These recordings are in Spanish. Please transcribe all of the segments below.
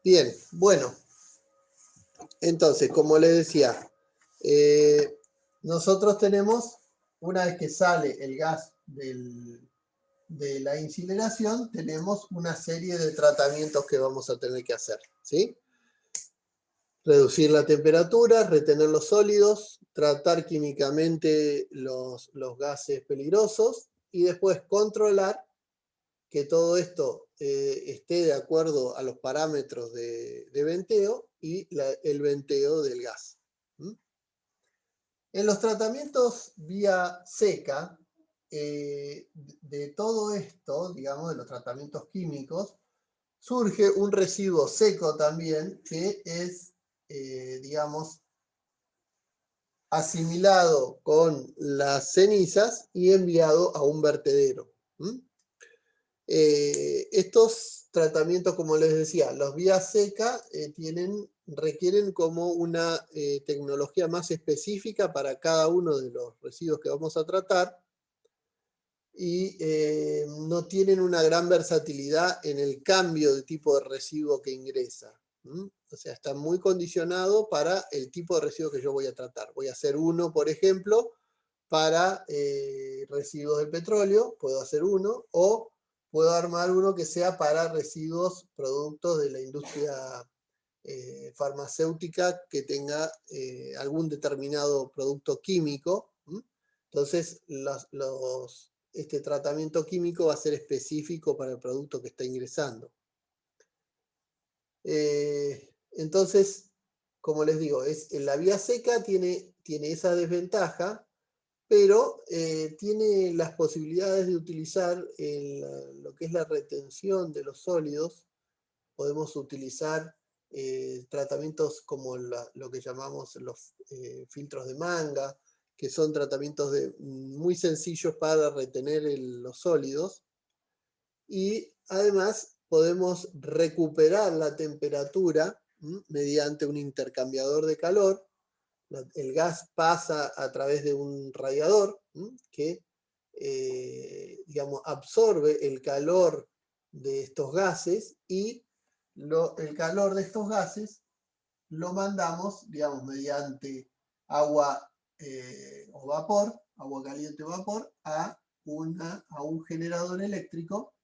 Bien, bueno, entonces, como les decía, nosotros tenemos, una vez que sale el gas de la incineración, tenemos una serie de tratamientos que vamos a tener que hacer, ¿sí? Reducir la temperatura, retener los sólidos, tratar químicamente los gases peligrosos y después controlar que todo esto esté de acuerdo a los parámetros de venteo y el venteo del gas. En los tratamientos vía seca, de todo esto, digamos, de los tratamientos químicos, surge un residuo seco también que es, digamos, asimilado con las cenizas y enviado a un vertedero. Estos tratamientos, como les decía, los vía seca requieren como una tecnología más específica para cada uno de los residuos que vamos a tratar y no tienen una gran versatilidad en el cambio de tipo de residuo que ingresa. O sea, está muy condicionado para el tipo de residuo que yo voy a tratar. Voy a hacer uno, por ejemplo, para residuos del petróleo, puedo hacer uno, o puedo armar uno que sea para residuos, productos de la industria farmacéutica que tenga algún determinado producto químico. Entonces, este tratamiento químico va a ser específico para el producto que está ingresando. Entonces, como les digo, en la vía seca tiene esa desventaja, pero tiene las posibilidades de utilizar lo que es la retención de los sólidos. Podemos utilizar tratamientos como lo que llamamos los filtros de manga, que son tratamientos muy sencillos para retener los sólidos. Y además podemos recuperar la temperatura mediante un intercambiador de calor. El gas pasa a través de un radiador que digamos, absorbe el calor de estos gases y el calor de estos gases lo mandamos, digamos, mediante agua o vapor, agua caliente o vapor, a un generador eléctrico,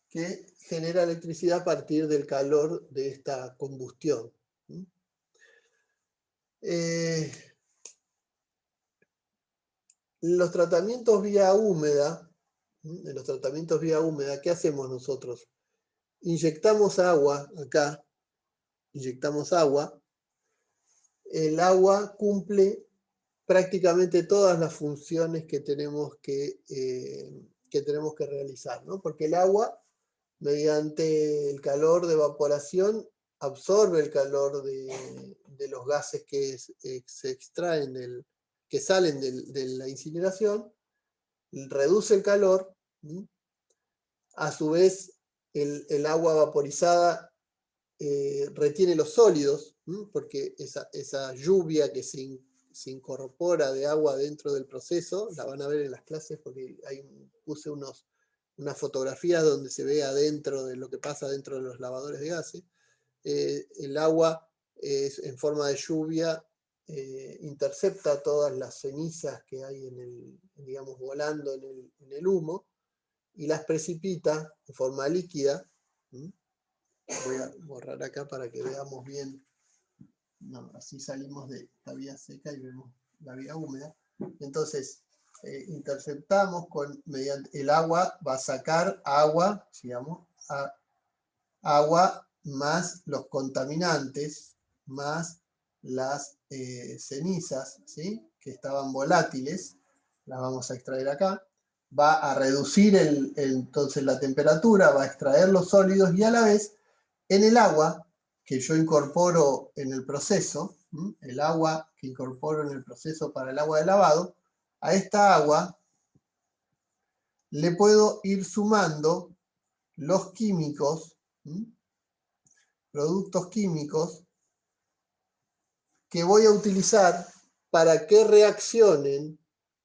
que genera electricidad a partir del calor de esta combustión. Los tratamientos vía húmeda, en los tratamientos vía húmeda, ¿qué hacemos nosotros? Inyectamos agua acá, inyectamos agua. El agua cumple prácticamente todas las funciones que tenemos que realizar, ¿no? Porque el agua, mediante el calor de evaporación, absorbe el calor de los gases que se extraen, que salen de la incineración, reduce el calor. A su vez, el agua vaporizada retiene los sólidos, porque esa lluvia que se incorpora de agua dentro del proceso, la van a ver en las clases porque puse unas fotografías donde se ve adentro de lo que pasa dentro de los lavadores de gases. El agua en forma de lluvia intercepta todas las cenizas que hay digamos, volando en el humo y las precipita en forma líquida. Voy a borrar acá para que veamos bien. No, así salimos de la vía seca y vemos la vía húmeda. Entonces, interceptamos mediante el agua, va a sacar agua, digamos, agua más los contaminantes, más las cenizas, ¿sí? Que estaban volátiles, las vamos a extraer acá. Va a reducir entonces la temperatura, va a extraer los sólidos y a la vez en el agua que yo incorporo en el proceso, el agua que incorporo en el proceso para el agua de lavado, a esta agua le puedo ir sumando los químicos, productos químicos que voy a utilizar para que reaccionen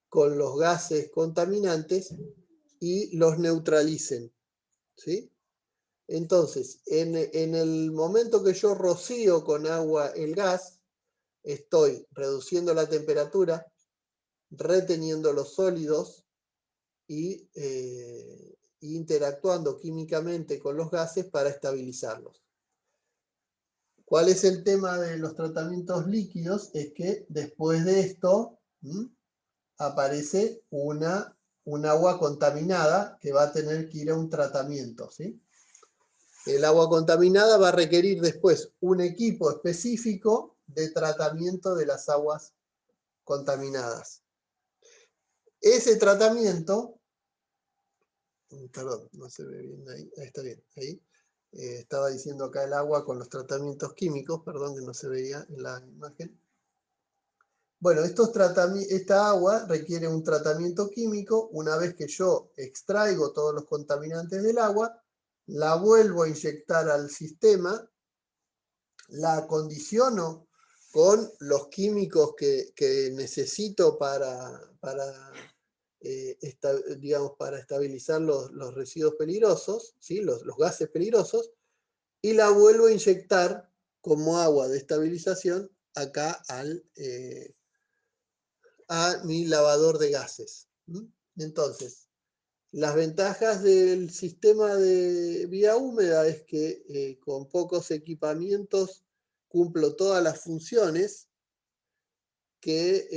con los gases contaminantes y los neutralicen, ¿sí? Entonces, en el momento que yo rocío con agua el gas, estoy reduciendo la temperatura, reteniendo los sólidos y interactuando químicamente con los gases para estabilizarlos. ¿Cuál es el tema de los tratamientos líquidos? Es que después de esto aparece un agua contaminada que va a tener que ir a un tratamiento, ¿sí? El agua contaminada va a requerir después un equipo específico de tratamiento de las aguas contaminadas. Ese tratamiento, perdón, no se ve bien ahí, ahí está bien, ahí. Estaba diciendo acá el agua con los tratamientos químicos, perdón que no se veía en la imagen. Bueno, esta agua requiere un tratamiento químico. Una vez que yo extraigo todos los contaminantes del agua, la vuelvo a inyectar al sistema, la acondiciono con los químicos que necesito digamos, para estabilizar los residuos peligrosos, ¿sí? los gases peligrosos, y la vuelvo a inyectar como agua de estabilización acá a mi lavador de gases. Entonces, las ventajas del sistema de vía húmeda es que con pocos equipamientos cumplo todas las funciones, que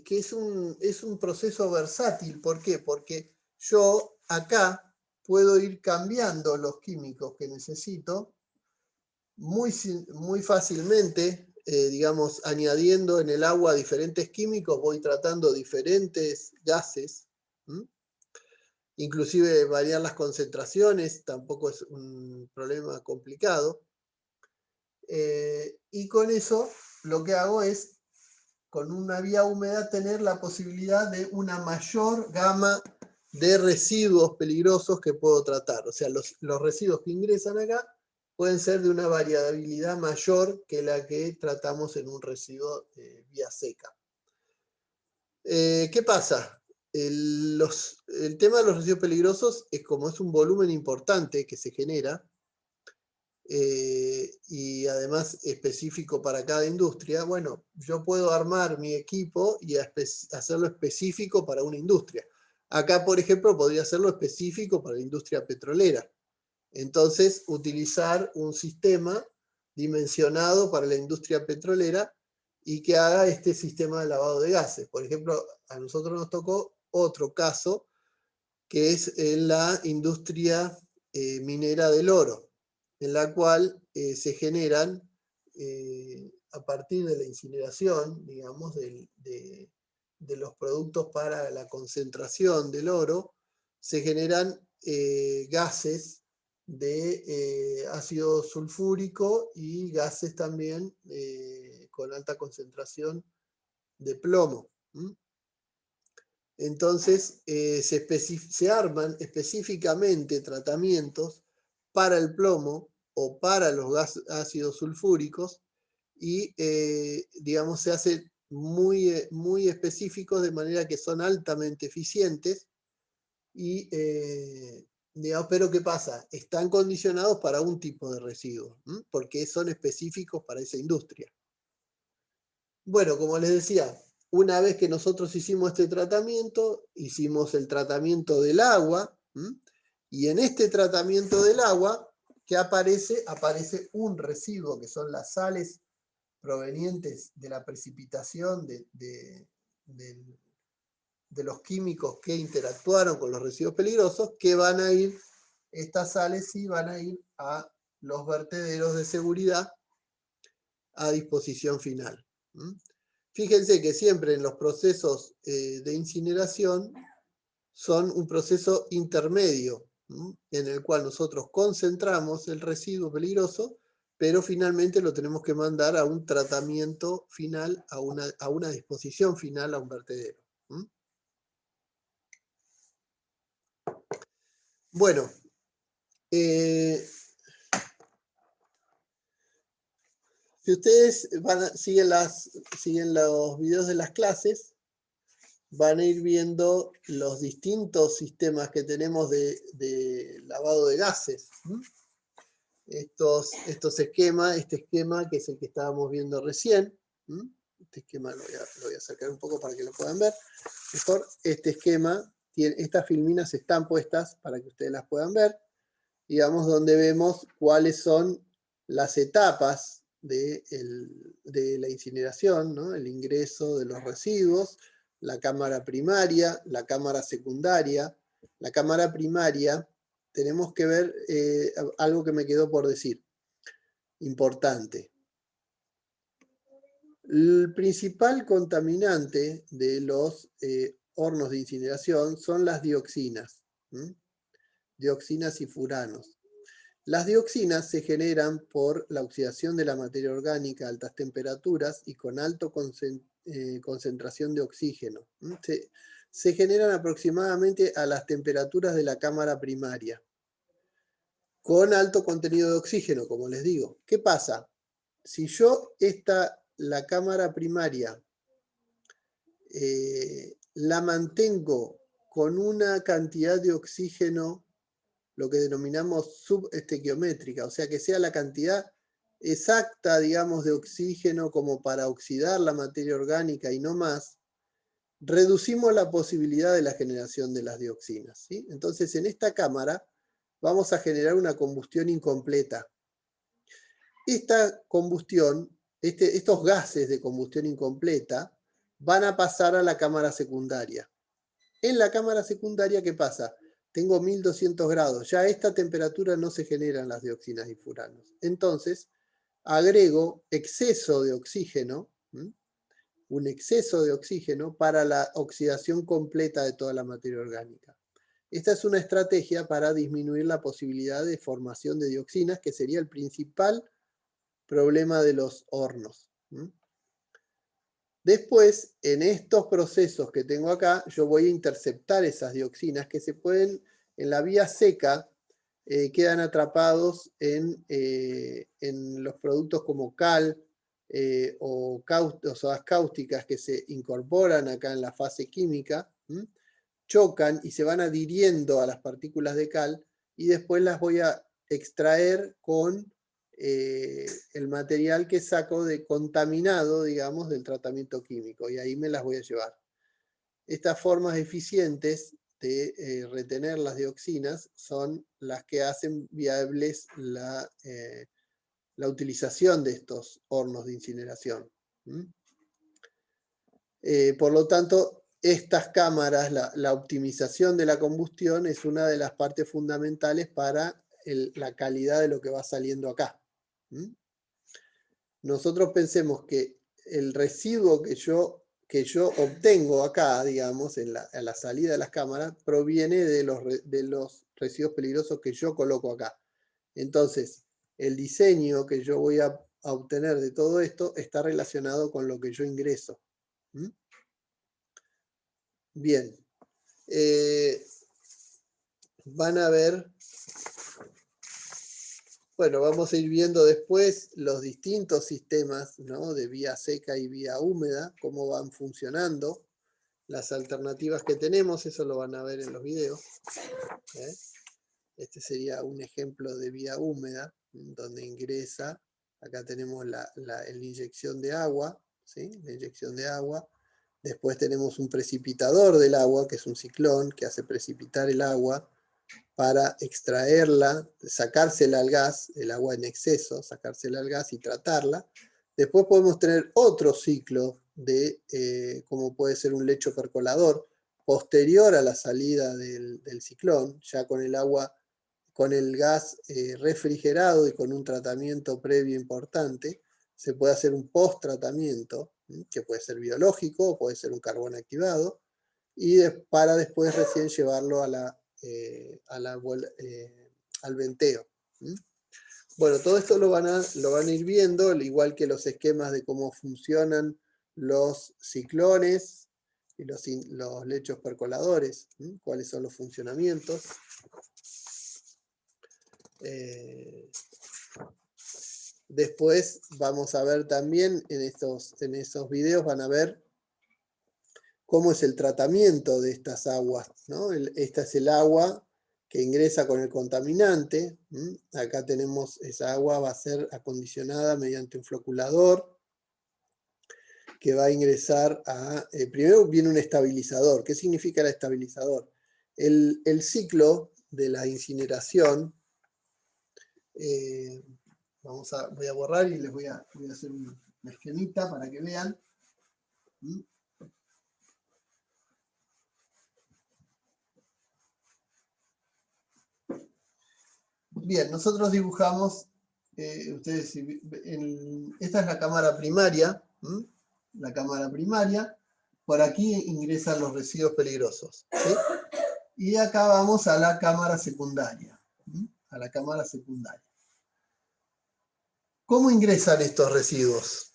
es un proceso versátil. ¿Por qué? Porque yo acá puedo ir cambiando los químicos que necesito muy fácilmente, digamos, añadiendo en el agua diferentes químicos, voy tratando diferentes gases. Inclusive variar las concentraciones tampoco es un problema complicado. Y con eso lo que hago es, con una vía húmeda, tener la posibilidad de una mayor gama de residuos peligrosos que puedo tratar. O sea, los residuos que ingresan acá pueden ser de una variabilidad mayor que la que tratamos en un residuo vía seca. ¿Qué pasa? El tema de los residuos peligrosos es, como es un volumen importante que se genera, y además específico para cada industria, bueno, yo puedo armar mi equipo y hacerlo específico para una industria. Acá, por ejemplo, podría hacerlo específico para la industria petrolera. Entonces, utilizar un sistema dimensionado para la industria petrolera y que haga este sistema de lavado de gases. Por ejemplo, a nosotros nos tocó otro caso, que es en la industria minera del oro, en la cual se generan, a partir de la incineración, digamos, de los productos para la concentración del oro, se generan gases de ácido sulfúrico y gases también con alta concentración de plomo. Entonces, se arman específicamente tratamientos para el plomo o para los ácidos sulfúricos y, digamos, se hacen muy específicos, de manera que son altamente eficientes y, digamos, pero ¿qué pasa? Están condicionados para un tipo de residuos, porque son específicos para esa industria. Bueno, como les decía, una vez que nosotros hicimos este tratamiento, hicimos el tratamiento del agua, y en este tratamiento del agua, ¿qué aparece? Aparece un residuo, que son las sales provenientes de la precipitación de los químicos que interactuaron con los residuos peligrosos, que van a ir, estas sales sí van a ir a los vertederos de seguridad a disposición final. Fíjense que siempre en los procesos de incineración son un proceso intermedio, en el cual nosotros concentramos el residuo peligroso, pero finalmente lo tenemos que mandar a un tratamiento final, a una disposición final, a un vertedero. Bueno, si ustedes siguen los videos de las clases, van a ir viendo los distintos sistemas que tenemos de lavado de gases. Estos esquemas, este esquema que es el que estábamos viendo recién. Este esquema lo voy a sacar un poco para que lo puedan ver. Mejor, este esquema, estas filminas están puestas para que ustedes las puedan ver. Digamos, donde vemos cuáles son las etapas de la incineración, ¿no? El ingreso de los residuos, la cámara primaria, la cámara secundaria. La cámara primaria, tenemos que ver algo que me quedó por decir, importante. El principal contaminante de los hornos de incineración son las dioxinas, dioxinas y furanos. Las dioxinas se generan por la oxidación de la materia orgánica a altas temperaturas y con alta concentración de oxígeno. Se generan aproximadamente a las temperaturas de la cámara primaria, con alto contenido de oxígeno, como les digo. ¿Qué pasa? Si yo la cámara primaria la mantengo con una cantidad de oxígeno, lo que denominamos subestequiométrica, o sea que sea la cantidad exacta, digamos, de oxígeno como para oxidar la materia orgánica y no más, reducimos la posibilidad de la generación de las dioxinas, ¿sí? Entonces, en esta cámara vamos a generar una combustión incompleta. Esta combustión, estos gases de combustión incompleta, van a pasar a la cámara secundaria. En la cámara secundaria, ¿qué pasa? Tengo 1200 grados, ya a esta temperatura no se generan las dioxinas y furanos. Entonces, agrego exceso de oxígeno, un exceso de oxígeno para la oxidación completa de toda la materia orgánica. Esta es una estrategia para disminuir la posibilidad de formación de dioxinas, que sería el principal problema de los hornos. Después, en estos procesos que tengo acá, yo voy a interceptar esas dioxinas que se pueden, en la vía seca, quedan atrapados en los productos como cal o sodas cáusticas que se incorporan acá en la fase química, chocan y se van adhiriendo a las partículas de cal y después las voy a extraer con el material que saco de contaminado, digamos, del tratamiento químico, y ahí me las voy a llevar. Estas formas eficientes de retener las dioxinas son las que hacen viables la utilización de estos hornos de incineración. Por lo tanto, estas cámaras, la optimización de la combustión es una de las partes fundamentales para la calidad de lo que va saliendo acá. Nosotros pensemos que el residuo que yo obtengo acá, digamos, en la salida de las cámaras, proviene de los residuos peligrosos que yo coloco acá. Entonces, el diseño que yo voy a obtener de todo esto está relacionado con lo que yo ingreso. Bien. Van a ver. Bueno, vamos a ir viendo después los distintos sistemas, ¿no?, de vía seca y vía húmeda, cómo van funcionando, las alternativas que tenemos, eso lo van a ver en los videos. Este sería un ejemplo de vía húmeda, donde ingresa, acá tenemos la inyección de agua, ¿sí? La inyección de agua. Después tenemos un precipitador del agua, que es un ciclón, que hace precipitar el agua para extraerla, sacársela al gas, el agua en exceso, sacársela al gas y tratarla. Después podemos tener otro ciclo como puede ser un lecho percolador, posterior a la salida del ciclón, ya con el agua, con el gas refrigerado y con un tratamiento previo importante. Se puede hacer un post-tratamiento, que puede ser biológico o puede ser un carbón activado, y para después recién llevarlo al venteo. Bueno, todo esto lo van a ir viendo, al igual que los esquemas de cómo funcionan los ciclones y los lechos percoladores, cuáles son los funcionamientos. Después vamos a ver también en esos videos, van a ver cómo es el tratamiento de estas aguas, ¿no? Esta es el agua que ingresa con el contaminante. Acá tenemos esa agua, va a ser acondicionada mediante un floculador que va a ingresar a... primero viene un estabilizador. ¿Qué significa el estabilizador? El ciclo de la incineración, voy a borrar y les voy a hacer una esquemita para que vean. Bien, nosotros dibujamos, esta es la cámara primaria, la cámara primaria, por aquí ingresan los residuos peligrosos, ¿sí? Y acá vamos a la cámara secundaria, a la cámara secundaria. ¿Cómo ingresan estos residuos?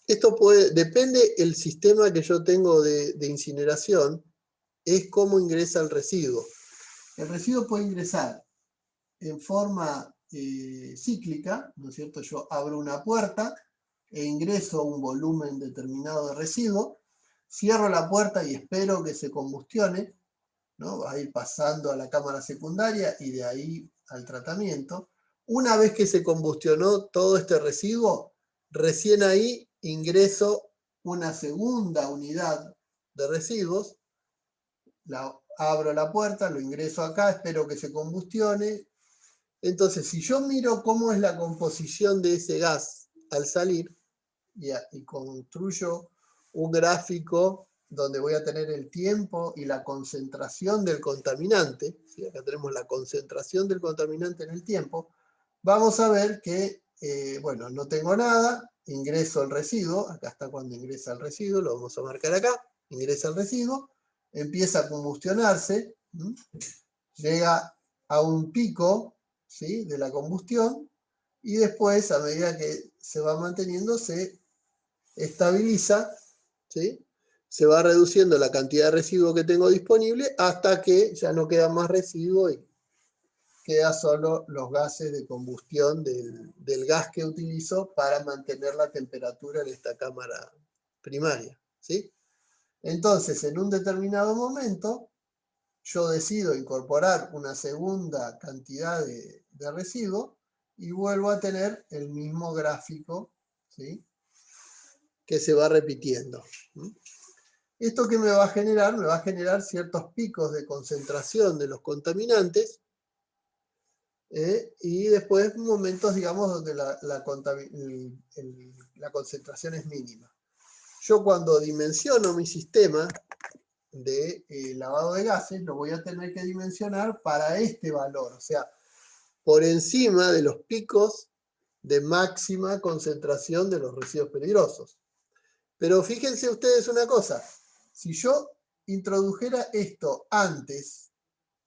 Esto depende del sistema que yo tengo de incineración, es cómo ingresa el residuo. El residuo puede ingresar en forma cíclica, ¿no es cierto? Yo abro una puerta e ingreso un volumen determinado de residuo, cierro la puerta y espero que se combustione, ¿no? Va a ir pasando a la cámara secundaria y de ahí al tratamiento. Una vez que se combustionó todo este residuo, recién ahí ingreso una segunda unidad de residuos, abro la puerta, lo ingreso acá, espero que se combustione. Entonces, si yo miro cómo es la composición de ese gas al salir y construyo un gráfico donde voy a tener el tiempo y la concentración del contaminante, ¿sí? Acá tenemos la concentración del contaminante en el tiempo, vamos a ver que, bueno, no tengo nada, ingreso el residuo, acá está cuando ingresa el residuo, lo vamos a marcar acá, ingresa el residuo, empieza a combustionarse, llega a un pico, ¿sí?, de la combustión, y después, a medida que se va manteniendo, se estabiliza, ¿sí? Se va reduciendo la cantidad de residuo que tengo disponible hasta que ya no queda más residuo y queda solo los gases de combustión del gas que utilizo para mantener la temperatura en esta cámara primaria, ¿sí? Entonces, en un determinado momento, yo decido incorporar una segunda cantidad de residuo y vuelvo a tener el mismo gráfico, ¿sí?, que se va repitiendo. ¿Esto qué me va a generar? Me va a generar ciertos picos de concentración de los contaminantes y después momentos, digamos, donde la concentración es mínima. Yo cuando dimensiono mi sistema de lavado de gases, lo voy a tener que dimensionar para este valor, o sea, por encima de los picos de máxima concentración de los residuos peligrosos. Pero fíjense ustedes una cosa, si yo introdujera esto antes,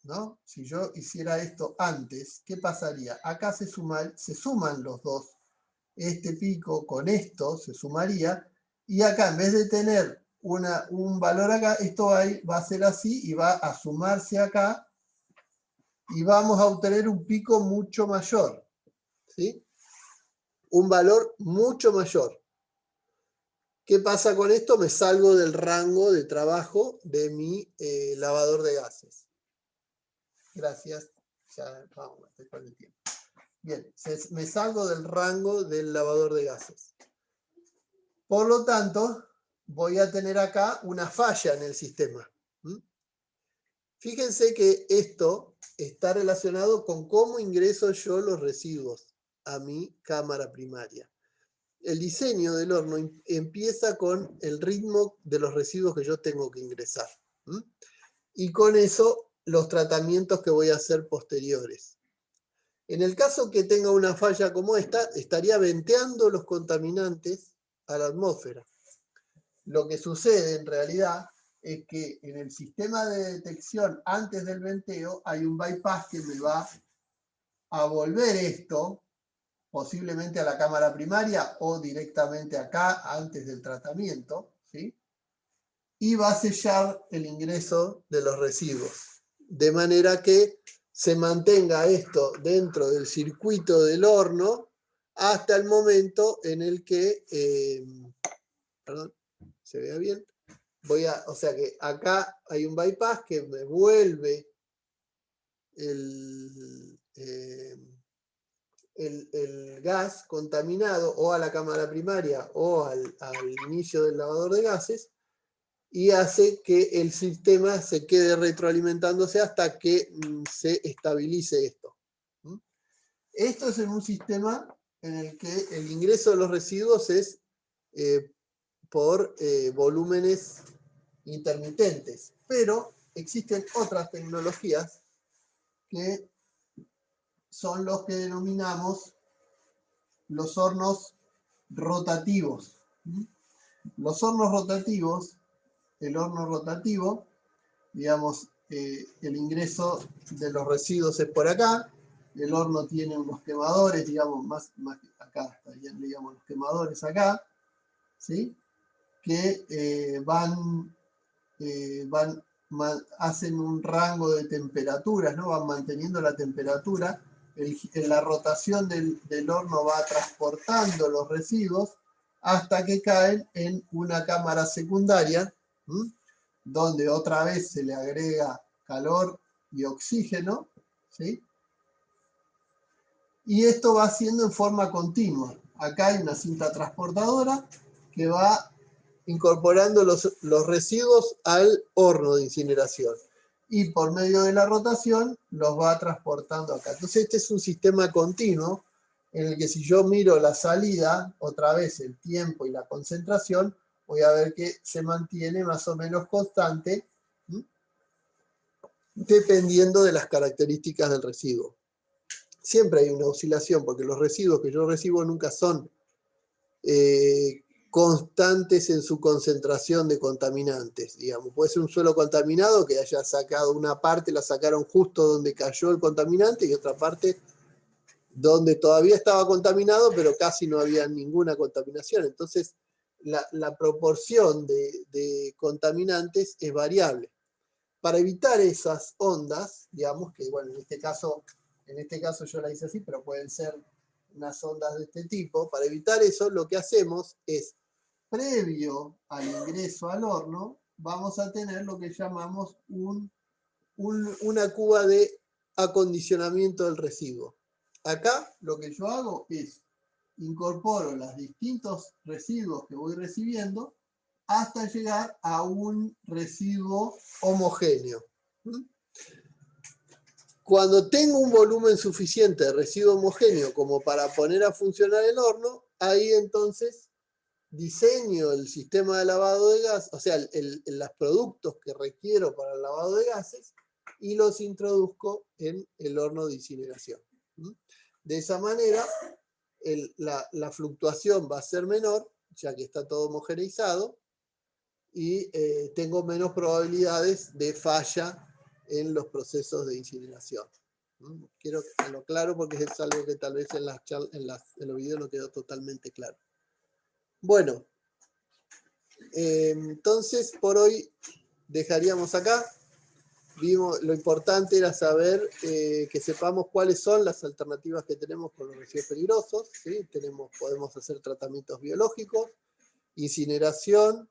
¿no? Si yo hiciera esto antes, ¿qué pasaría? Acá se suman los dos, este pico con esto se sumaría, y acá en vez de tener un valor acá, esto va a ser así y va a sumarse acá y vamos a obtener un pico mucho mayor, ¿sí? Un valor mucho mayor. ¿Qué pasa con esto? Me salgo del rango de trabajo de mi lavador de gases. Gracias. Ya vamos, estoy con el tiempo. Bien, me salgo del rango del lavador de gases. Por lo tanto, voy a tener acá una falla en el sistema. Fíjense que esto está relacionado con cómo ingreso yo los residuos a mi cámara primaria. El diseño del horno empieza con el ritmo de los residuos que yo tengo que ingresar. Y con eso, los tratamientos que voy a hacer posteriores. En el caso que tenga una falla como esta, estaría venteando los contaminantes a la atmósfera. Lo que sucede en realidad es que en el sistema de detección antes del venteo hay un bypass que me va a volver esto posiblemente a la cámara primaria o directamente acá antes del tratamiento, ¿sí? Y va a sellar el ingreso de los residuos, de manera que se mantenga esto dentro del circuito del horno hasta el momento en el que, perdón, se vea bien, o sea que acá hay un bypass que me vuelve el gas contaminado o a la cámara primaria o al inicio del lavador de gases, y hace que el sistema se quede retroalimentándose hasta que se estabilice esto. Esto es en un sistema en el que el ingreso de los residuos es por volúmenes intermitentes, pero existen otras tecnologías que son los que denominamos los hornos rotativos. Los hornos rotativos, el horno rotativo, digamos, el ingreso de los residuos es por acá, el horno tiene unos quemadores, digamos, más acá estarían, digamos, los quemadores acá, ¿sí? Que hacen un rango de temperaturas, ¿no? Van manteniendo la temperatura. La rotación del horno va transportando los residuos hasta que caen en una cámara secundaria, donde otra vez se le agrega calor y oxígeno, ¿sí? Y esto va haciendo en forma continua. Acá hay una cinta transportadora que va incorporando los residuos al horno de incineración. Y por medio de la rotación los va transportando acá. Entonces este es un sistema continuo en el que si yo miro la salida, otra vez el tiempo y la concentración, voy a ver que se mantiene más o menos constante, dependiendo de las características del residuo. Siempre hay una oscilación, porque los residuos que yo recibo nunca son constantes en su concentración de contaminantes, digamos. Puede ser un suelo contaminado que haya sacado una parte, la sacaron justo donde cayó el contaminante, y otra parte donde todavía estaba contaminado, pero casi no había ninguna contaminación. Entonces, la proporción de contaminantes es variable. Para evitar esas ondas, digamos que, bueno, en este caso yo la hice así, pero pueden ser unas ondas de este tipo. Para evitar eso, lo que hacemos es, previo al ingreso al horno, vamos a tener lo que llamamos una cuba de acondicionamiento del residuo. Acá lo que yo hago es incorporo los distintos residuos que voy recibiendo hasta llegar a un residuo homogéneo. Cuando tengo un volumen suficiente de residuo homogéneo como para poner a funcionar el horno, ahí entonces diseño el sistema de lavado de gas, o sea, los productos que requiero para el lavado de gases, y los introduzco en el horno de incineración. De esa manera, la fluctuación va a ser menor, ya que está todo homogeneizado, y tengo menos probabilidades de falla en los procesos de incineración. Quiero dejarlo claro porque es algo que tal vez en los videos no quedó totalmente claro. Bueno, entonces por hoy dejaríamos acá. Lo importante era saber que sepamos cuáles son las alternativas que tenemos con los residuos peligrosos, ¿sí? Podemos hacer tratamientos biológicos, incineración,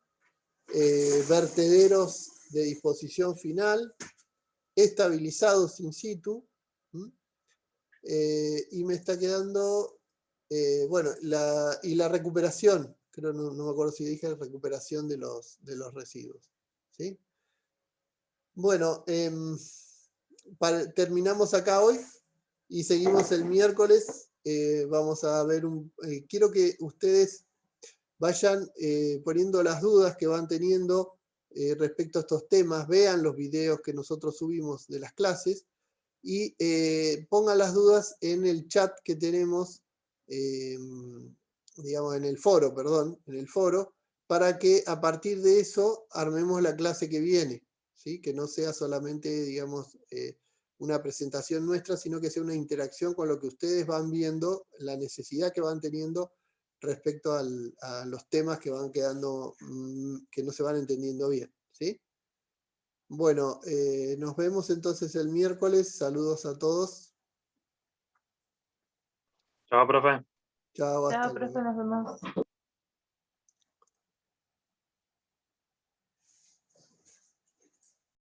vertederos de disposición final, estabilizados in situ, y me está quedando, bueno, y la recuperación, creo, no me acuerdo si dije recuperación de los residuos, ¿sí? Bueno, terminamos acá hoy y seguimos el miércoles. Vamos a ver quiero que ustedes vayan poniendo las dudas que van teniendo respecto a estos temas, vean los videos que nosotros subimos de las clases y pongan las dudas en el chat que tenemos, digamos en el foro, para que a partir de eso armemos la clase que viene, ¿sí? Que no sea solamente, digamos, una presentación nuestra, sino que sea una interacción con lo que ustedes van viendo, la necesidad que van teniendo respecto a los temas que van quedando, que no se van entendiendo bien, ¿sí? Bueno, nos vemos entonces el miércoles. Saludos a todos. Chao, profe. Chao, hasta Chao, profe, luego. nos vemos.